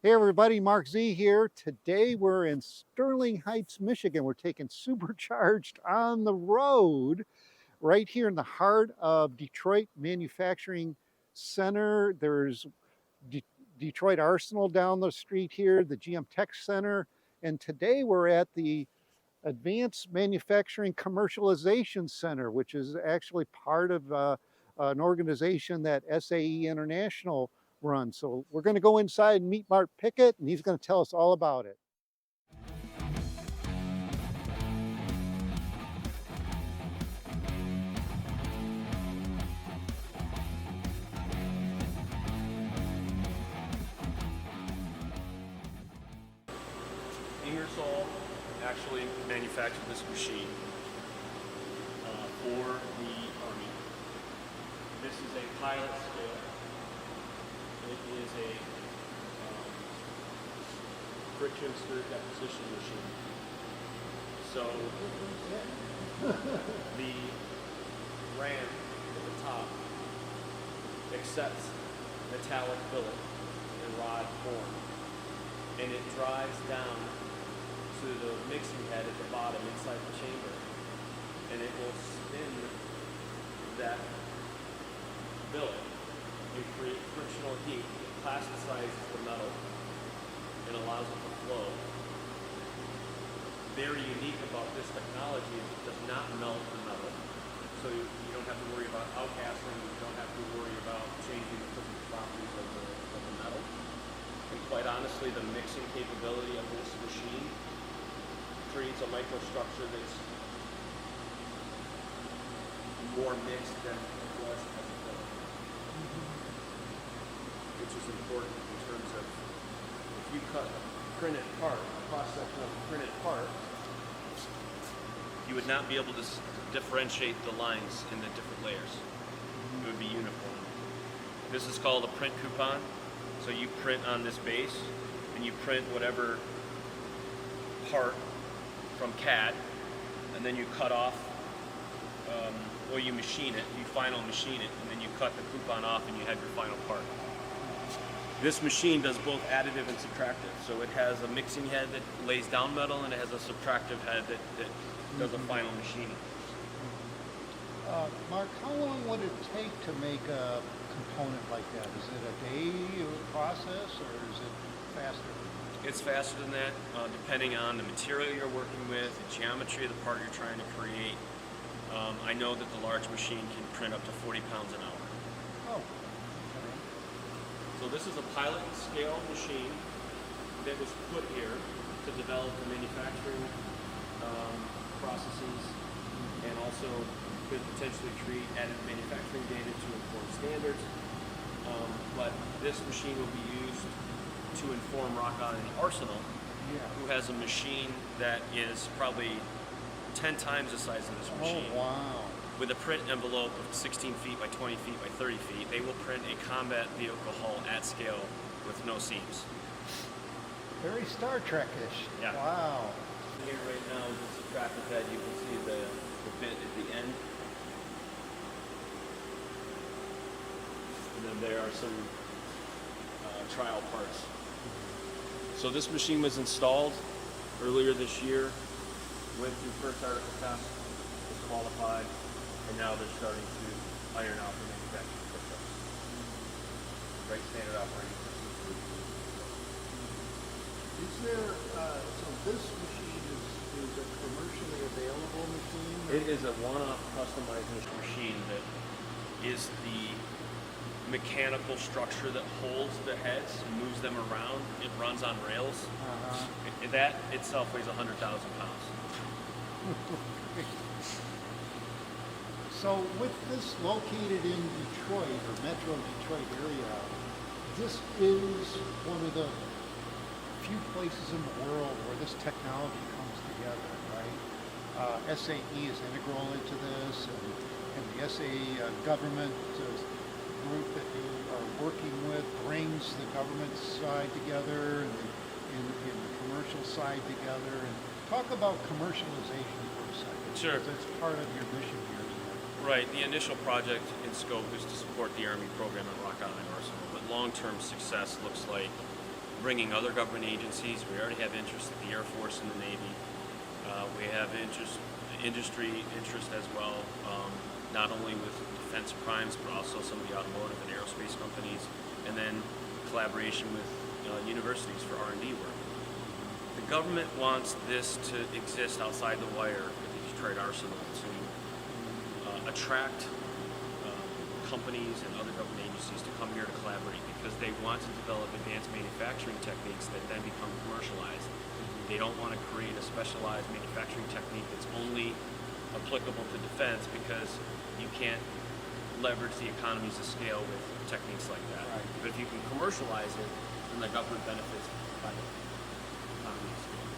Hey everybody, Mark Z here. Today we're in Sterling Heights, Michigan. We're taking Supercharged on the road right here in the heart of Detroit Manufacturing Center. There's De Detroit Arsenal down the street here, the GM Tech Center. And today we're at the Advanced Manufacturing Commercialization Center, which is actually part of an organization that SAE International runs. So we're going to go inside and meet Mark Pickett, and he's going to tell us all about it. Ingersoll actually manufactured this machine for the Army. This is a pilot scale. It is a friction stir deposition machine. So the ram at the top accepts metallic billet in rod form, and it drives down to the mixing head at the bottom inside the chamber, and it will spin that billet and create frictional heat. It plasticizes the metal and allows it to flow. Very unique about this technology is it does not melt the metal, so you don't have to worry about outcasting, you don't have to worry about changing the physical properties of the metal. And quite honestly, the mixing capability of this machine creates a microstructure that's more mixed than it was as a billet, which is important in terms of if you cut a printed part, a cross-section of a printed part, you would not be able to differentiate the lines in the different layers. It would be uniform. This is called a print coupon. So you print on this base, and you print whatever part from CAD, and then you cut off, or you machine it, you final machine it, and then you cut the coupon off and you have your final part. This machine does both additive and subtractive. So it has a mixing head that lays down metal, and it has a subtractive head that does a final machining. Mark, how long would it take to make a component like that? Is it a day process, or is it faster? It's faster than that, depending on the material you're working with, the geometry of the part you're trying to create. I know that the large machine can print up to 40 pounds an hour. Oh, okay. So this is a pilot scale machine that was put here to develop the manufacturing processes, and also could potentially create additive manufacturing data to inform standards. But this machine will be used to inform Rock On and Arsenal, who has a machine that is probably 10 times the size of this machine. Oh, wow. With a print envelope of 16 feet by 20 feet by 30 feet, they will print a combat vehicle hull at scale with no seams. Very Star Trek-ish. Yeah. Wow. Here right now is the subtractive head. You can see the bit at the end. And then there are some trial parts. So this machine was installed earlier this year, went through first article test, was qualified, and now they're starting to iron out the manufacturing process. Right standard operating procedure. Is there, so this machine is a commercially available machine? It is a one-off customized machine that is the mechanical structure that holds the heads and moves them around. It runs on rails. That itself weighs 100,000 pounds. So with this located in Detroit, or Metro Detroit area, this is one of the few places in the world where this technology comes together, right? SAE is integral into this, and the SAE government group that you are working with brings the government side together and the commercial side together. And talk about commercialization for a second. Sure. Because it's part of your mission here, isn't it? Right. The initial project in scope is to support the Army program at Rock On and Arsenal, but long-term success looks like bringing other government agencies. We already have interest at the Air Force and the Navy. We have industry interest as well, not only with defense primes, but also some of the automotive and aerospace companies, and then collaboration with universities for R&D work. The government wants this to exist outside the wire of the Detroit Arsenal to attract companies and other government agencies to come here to collaborate, because they want to develop advanced manufacturing techniques that then become commercialized. They don't want to create a specialized manufacturing technique that's only applicable to defense, because you can't leverage the economies of scale with techniques like that. Right. But if you can commercialize it, then the government benefits by the economy of scale.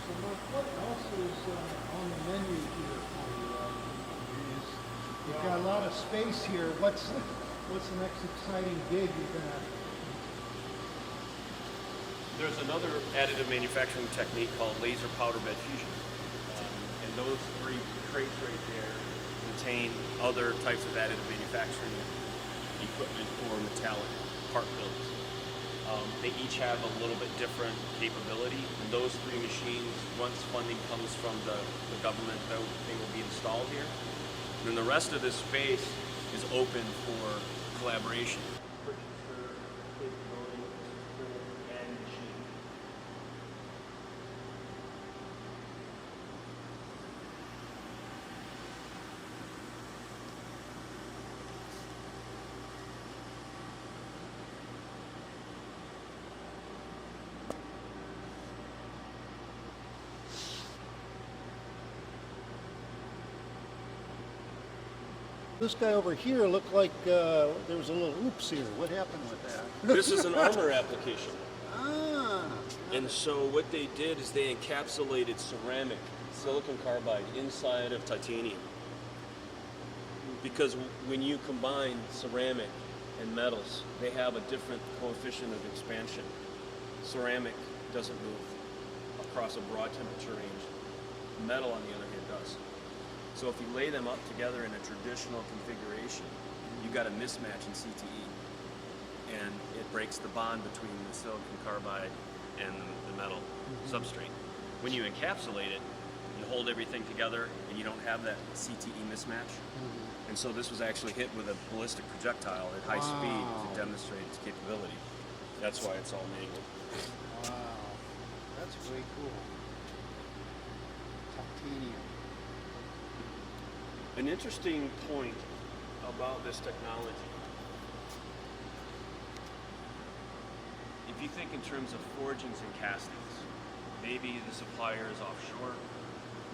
So Mark, what else is on the menu here for you? You've got a lot of space here. What's the next exciting gig you're gonna? There's another additive manufacturing technique called laser powder bed fusion. And those three crates right there contain other types of additive manufacturing equipment for metallic part builds. They each have a little bit different capability. And those three machines, once funding comes from the government, they will be installed here. And then the rest of this space is open for collaboration. Purchaser, capability, and machine. This guy over here looked like there was a little oops here. What happened with that? This is an armor application. Ah. And so what they did is they encapsulated ceramic, silicon carbide, inside of titanium. Because when you combine ceramic and metals, they have a different coefficient of expansion. Ceramic doesn't move across a broad temperature range. Metal, on the other hand, does. So if you lay them up together in a traditional configuration, you got a mismatch in CTE. And it breaks the bond between the silicon carbide and the metal substrate. When you encapsulate it, you hold everything together and you don't have that CTE mismatch. And so this was actually hit with a ballistic projectile at high speed to demonstrate its capability. That's why it's all mangled. Wow. That's way cool. Titanium. An interesting point about this technology, if you think in terms of forgings and castings, maybe the supplier is offshore,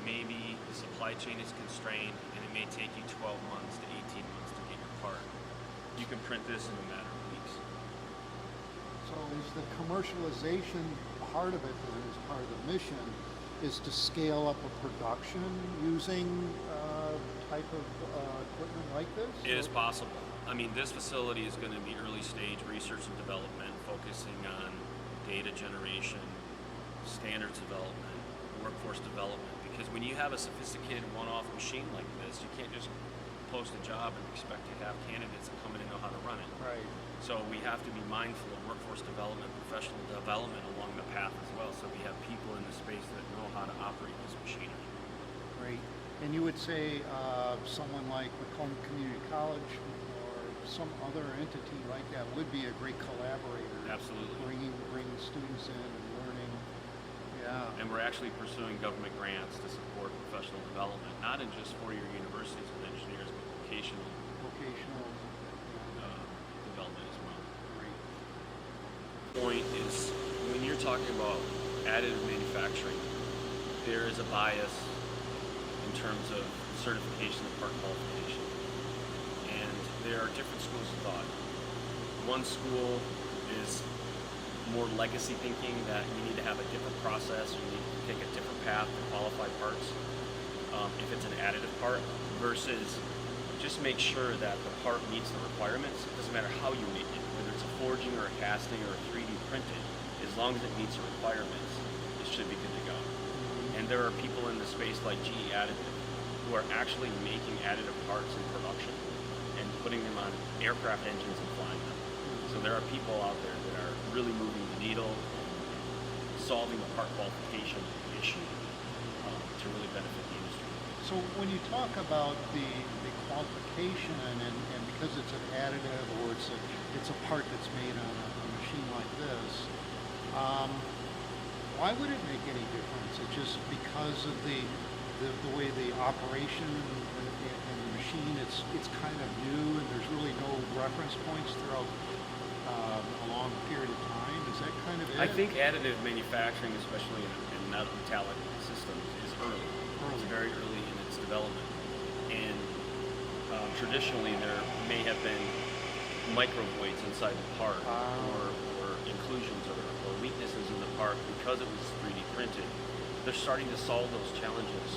maybe the supply chain is constrained, and it may take you 12 months to 18 months to get your part. You can print this in a matter of weeks. So is the commercialization part of it, or is part of the mission, is to scale up a production using type of equipment like this? It is possible. I mean, this facility is going to be early stage research and development, focusing on data generation, standards development, workforce development. Because when you have a sophisticated one-off machine like this, you can't just post a job and expect to have candidates that come in and know how to run it. Right. So we have to be mindful of workforce development, professional development along the path as well. So we have people in the space that know how to operate this machinery. Great. And you would say someone like Macomb Community College or some other entity like that would be a great collaborator. Absolutely. Bringing students in and learning. Yeah. And we're actually pursuing government grants to support professional development, not in just four-year universities with engineers, but vocational development as well. Great. Point is, when you're talking about additive manufacturing, there is a bias in terms of certification and part qualification. And there are different schools of thought. One school is more legacy thinking, that you need to have a different process, you need to take a different path to qualify parts if it's an additive part, versus just make sure that the part meets the requirements. It doesn't matter how you make it, whether it's a forging or a casting or a 3D printed, as long as it meets the requirements, it should be good to go. And there are people in the space like GE Additive who are actually making additive parts in production and putting them on aircraft engines and flying them. So there are people out there that are really moving the needle needle, solving the part qualification issue to really benefit the industry. So when you talk about the qualification and because it's an additive or it's a part that's made on a machine like this, why would it make any difference? It's just because of the way the operation and the machine, it's kind of new and there's really no reference points throughout a long period of time. Is that kind of it? I think additive manufacturing, especially in metallic systems, is early. It's very early in its development. And traditionally there may have been microvoids inside the part or inclusions or weaknesses in the part because it was 3D printed. They're starting to solve those challenges,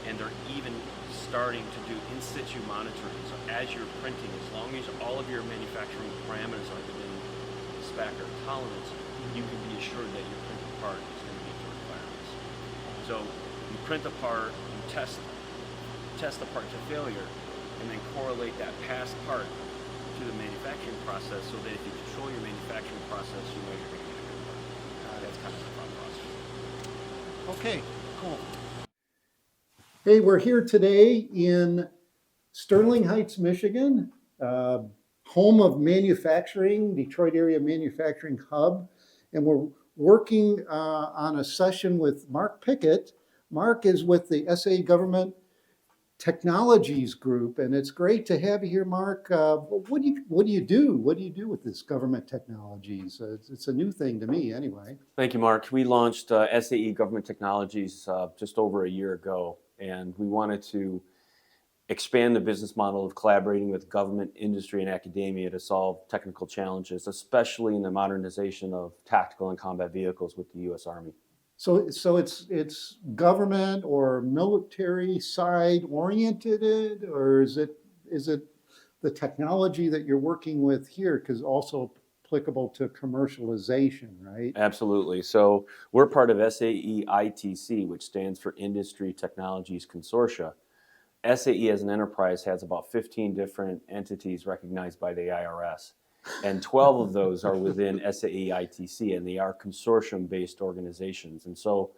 and they're even starting to do in situ monitoring. So as you're printing, as long as all of your manufacturing parameters are within spec or tolerance, you can be assured that your printed part is going to meet the requirements. So you print the part, you test the part to failure, and then correlate that past part to the manufacturing process so that if you control your manufacturing process, you know you're going to get a good part. That's kind of the thought process. Okay, cool. Hey, we're here today in Sterling Heights, Michigan, home of manufacturing, Detroit area manufacturing hub. And we're working on a session with Mark Pickett. Mark is with the SAE Government Technologies Group, and it's great to have you here, Mark. What do you do? What do you do with this Government Technologies? It's a new thing to me, anyway. Thank you, Mark. We launched SAE Government Technologies just over a year ago, and we wanted to expand the business model of collaborating with government, industry, and academia to solve technical challenges, especially in the modernization of tactical and combat vehicles with the U.S. Army. So it's government or military side oriented, or is it the technology that you're working with here, because also applicable to commercialization, right? Absolutely. So we're part of SAE ITC, which stands for Industry Technologies Consortia. SAE as an enterprise has about 15 different entities recognized by the IRS. And 12 of those are within SAE ITC, and they are consortium-based organizations. And so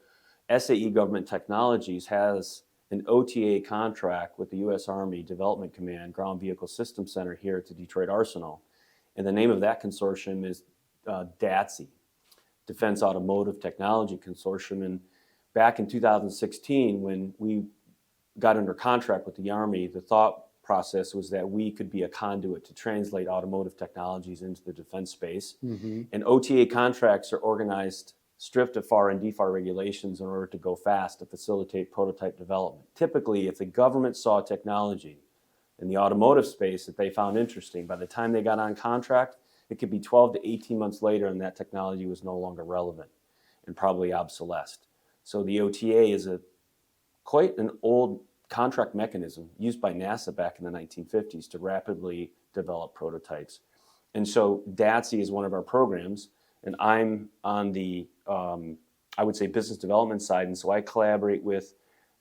SAE Government Technologies has an OTA contract with the U.S. Army Development Command Ground Vehicle Systems Center here at the Detroit Arsenal. And the name of that consortium is DATSI, Defense Automotive Technology Consortium. And back in 2016, when we got under contract with the Army, the thought process was that we could be a conduit to translate automotive technologies into the defense space. Mm-hmm. And OTA contracts are organized stripped of FAR and DFAR regulations in order to go fast to facilitate prototype development. Typically, if the government saw technology in the automotive space that they found interesting, by the time they got on contract, it could be 12 to 18 months later and that technology was no longer relevant and probably obsolesced. So the OTA is quite an old contract mechanism used by NASA back in the 1950s to rapidly develop prototypes. And so DATSI is one of our programs, and I'm on the, I would say, business development side, and so I collaborate with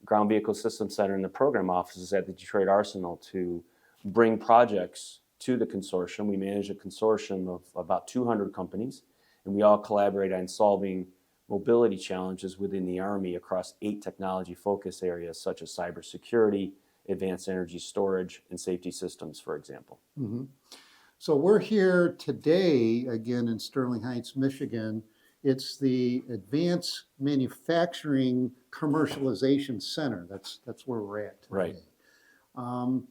Ground Vehicle Systems Center and the program offices at the Detroit Arsenal to bring projects to the consortium. We manage a consortium of about 200 companies, and we all collaborate on solving mobility challenges within the Army across 8 technology focus areas such as cybersecurity, advanced energy storage, and safety systems, for example. Mm-hmm. So we're here today, again, in Sterling Heights, Michigan. It's the Advanced Manufacturing Commercialization Center. That's where we're at today. Right.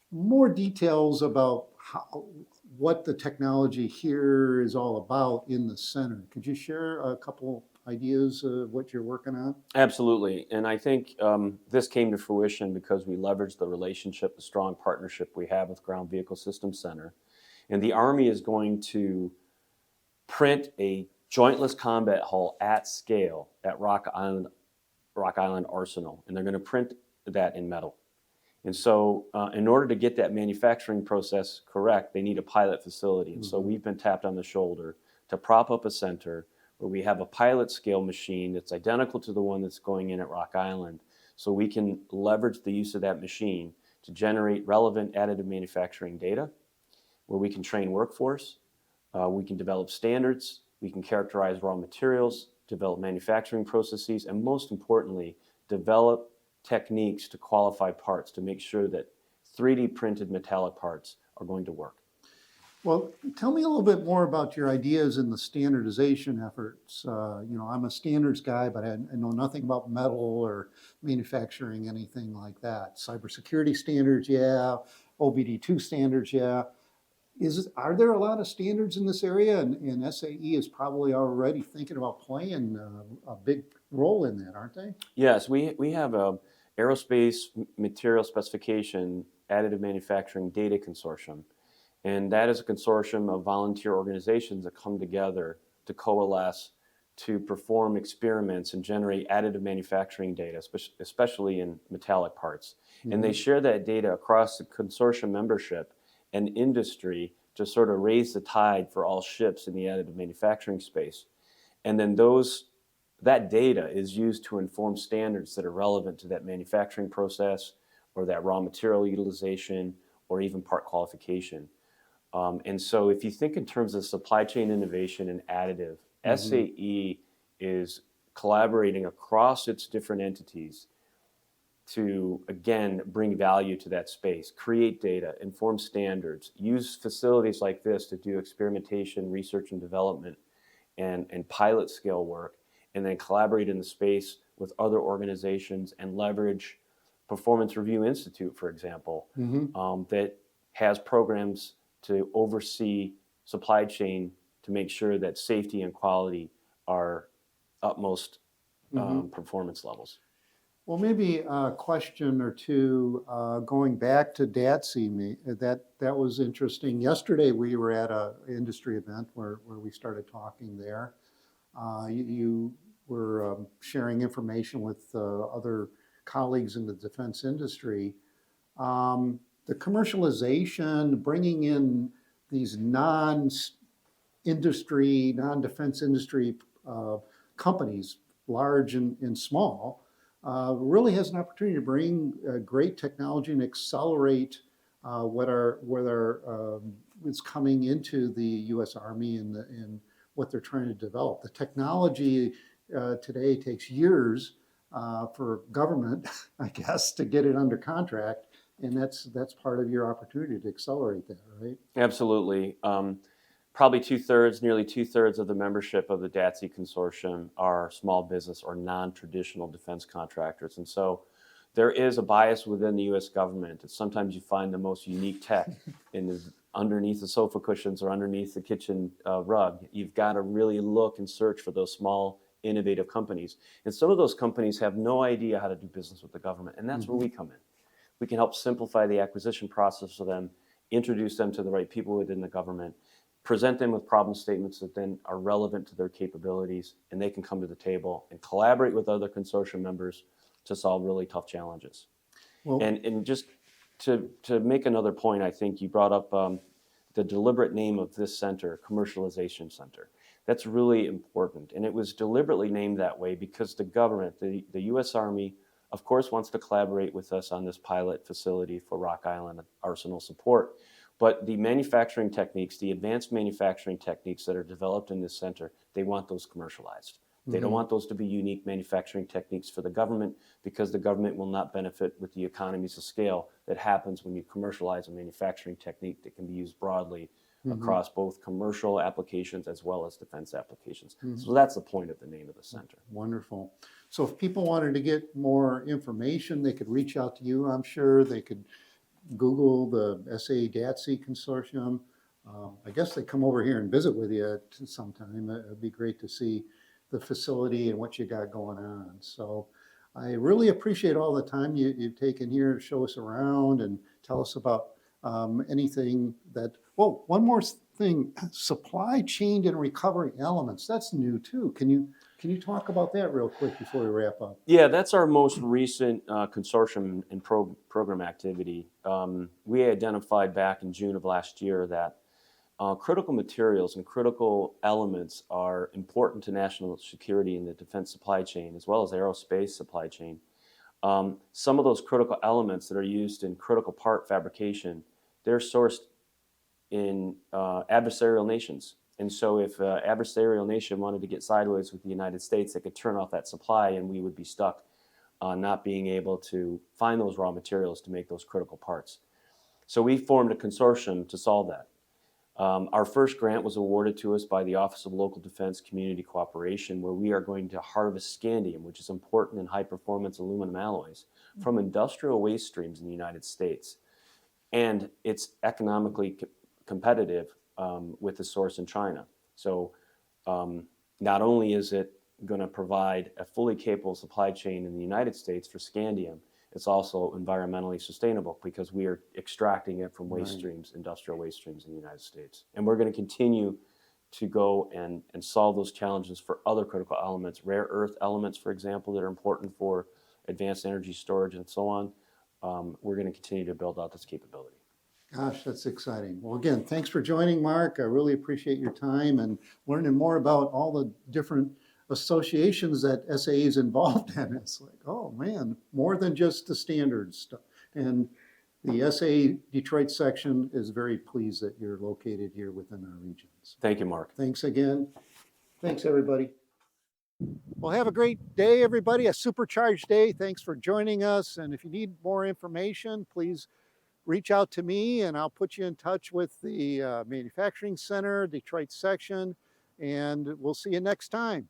More details about what the technology here is all about in the center. Could you share a couple ideas of what you're working on? Absolutely. And I think this came to fruition because we leveraged the relationship, the strong partnership we have with Ground Vehicle Systems Center. And the Army is going to print a jointless combat hull at scale at Rock Island Arsenal. And they're going to print that in metal. And so in order to get that manufacturing process correct, they need a pilot facility. And so we've been tapped on the shoulder to prop up a center where we have a pilot scale machine that's identical to the one that's going in at Rock Island. So we can leverage the use of that machine to generate relevant additive manufacturing data, where we can train workforce, we can develop standards, We can characterize raw materials, develop manufacturing processes, and most importantly, develop techniques to qualify parts to make sure that 3D printed metallic parts are going to work. Well, tell me a little bit more about your ideas in the standardization efforts. I'm a standards guy, but I know nothing about metal or manufacturing, anything like that. Cybersecurity standards, yeah. OBD2 standards, yeah. Are there a lot of standards in this area? And SAE is probably already thinking about playing a big role in that, aren't they? Yes, we have a aerospace material specification additive manufacturing data consortium. And that is a consortium of volunteer organizations that come together to coalesce to perform experiments and generate additive manufacturing data, especially in metallic parts. Mm-hmm. And they share that data across the consortium membership and industry to sort of raise the tide for all ships in the additive manufacturing space. And then that data is used to inform standards that are relevant to that manufacturing process or that raw material utilization or even part qualification. And so if you think in terms of supply chain innovation and additive, mm-hmm. SAE is collaborating across its different entities to, again, bring value to that space, create data, inform standards, use facilities like this to do experimentation, research and development, and pilot scale work, and then collaborate in the space with other organizations and leverage Performance Review Institute, for example, mm-hmm. That has programs to oversee supply chain to make sure that safety and quality are utmost mm-hmm. Performance levels. Well, maybe a question or two going back to DATSI. That was interesting. Yesterday we were at an industry event where we started talking there. You were sharing information with other colleagues in the defense industry. The commercialization, bringing in these non-industry, non-defense industry companies, large and small, really has an opportunity to bring great technology and accelerate what is coming into the U.S. Army and what they're trying to develop. The technology today takes years for government, I guess, to get it under contract. And that's part of your opportunity to accelerate that, right? Absolutely. Probably nearly two-thirds of the membership of the DATSI consortium are small business or non-traditional defense contractors. And so there is a bias within the U.S. government that sometimes you find the most unique tech underneath the sofa cushions or underneath the kitchen rug. You've got to really look and search for those small, innovative companies. And some of those companies have no idea how to do business with the government, and that's mm-hmm. where we come in. We can help simplify the acquisition process for them, introduce them to the right people within the government, present them with problem statements that then are relevant to their capabilities, and they can come to the table and collaborate with other consortium members to solve really tough challenges. Well, and just to make another point, I think you brought up the deliberate name of this center, Commercialization Center. That's really important, and it was deliberately named that way because the government, the U.S. Army, of course, wants to collaborate with us on this pilot facility for Rock Island Arsenal support. But the manufacturing techniques, the advanced manufacturing techniques that are developed in this center, they want those commercialized. Mm-hmm. They don't want those to be unique manufacturing techniques for the government because the government will not benefit with the economies of scale that happens when you commercialize a manufacturing technique that can be used broadly mm-hmm. across both commercial applications as well as defense applications. Mm-hmm. So that's the point of the name of the center. Wonderful. So if people wanted to get more information, they could reach out to you, I'm sure. They could Google the SAE DATSI Consortium. I guess they come over here and visit with you sometime. It'd be great to see the facility and what you got going on. So I really appreciate all the time you've taken here to show us around and tell us about anything that, one more thing, supply chain and recovery elements. That's new too. Can you talk about that real quick before we wrap up? Yeah, that's our most recent consortium and program activity. We identified back in June of last year that critical materials and critical elements are important to national security in the defense supply chain as well as aerospace supply chain. Some of those critical elements that are used in critical part fabrication, they're sourced in adversarial nations. And so if an adversarial nation wanted to get sideways with the United States, they could turn off that supply and we would be stuck not being able to find those raw materials to make those critical parts. So we formed a consortium to solve that. Our first grant was awarded to us by the Office of Local Defense Community Cooperation, where we are going to harvest scandium, which is important in high-performance aluminum alloys, from industrial waste streams in the United States. And it's economically competitive with the source in China. So not only is it going to provide a fully capable supply chain in the United States for scandium, it's also environmentally sustainable because we are extracting it from waste streams, industrial waste streams in the United States. And we're going to continue to go and solve those challenges for other critical elements, rare earth elements, for example, that are important for advanced energy storage and so on. We're going to continue to build out this capability. Gosh, that's exciting. Well, again, thanks for joining, Mark. I really appreciate your time and learning more about all the different associations that SAE is involved in. It's like, oh man, more than just the standard stuff. And the SAE Detroit section is very pleased that you're located here within our regions. Thank you, Mark. Thanks again. Thanks, everybody. Well, have a great day, everybody. A supercharged day. Thanks for joining us. And if you need more information, please reach out to me and I'll put you in touch with the Manufacturing Center, Detroit section, and we'll see you next time.